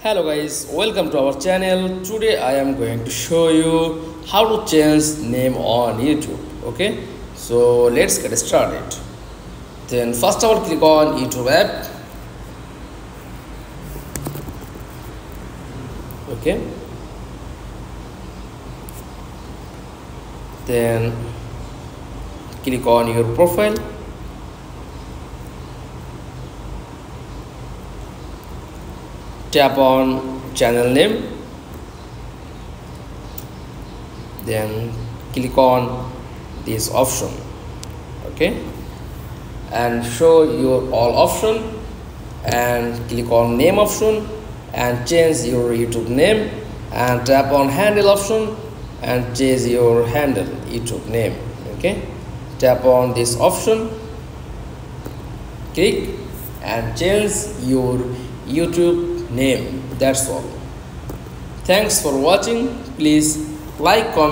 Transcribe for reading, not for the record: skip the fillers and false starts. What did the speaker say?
Hello guys, welcome to our channel. Today I am going to show you how to change name on YouTube. Okay, so let's get started. Then first of all, click on YouTube app. Okay, then click on your profile. Tap on channel name, then click on this option. Okay, and show your all option and click on name option and change your YouTube name, and tap on handle option and change your handle YouTube name. Okay, tap on this option, click and change your YouTube name. That's all. Thanks for watching. Please like, comment.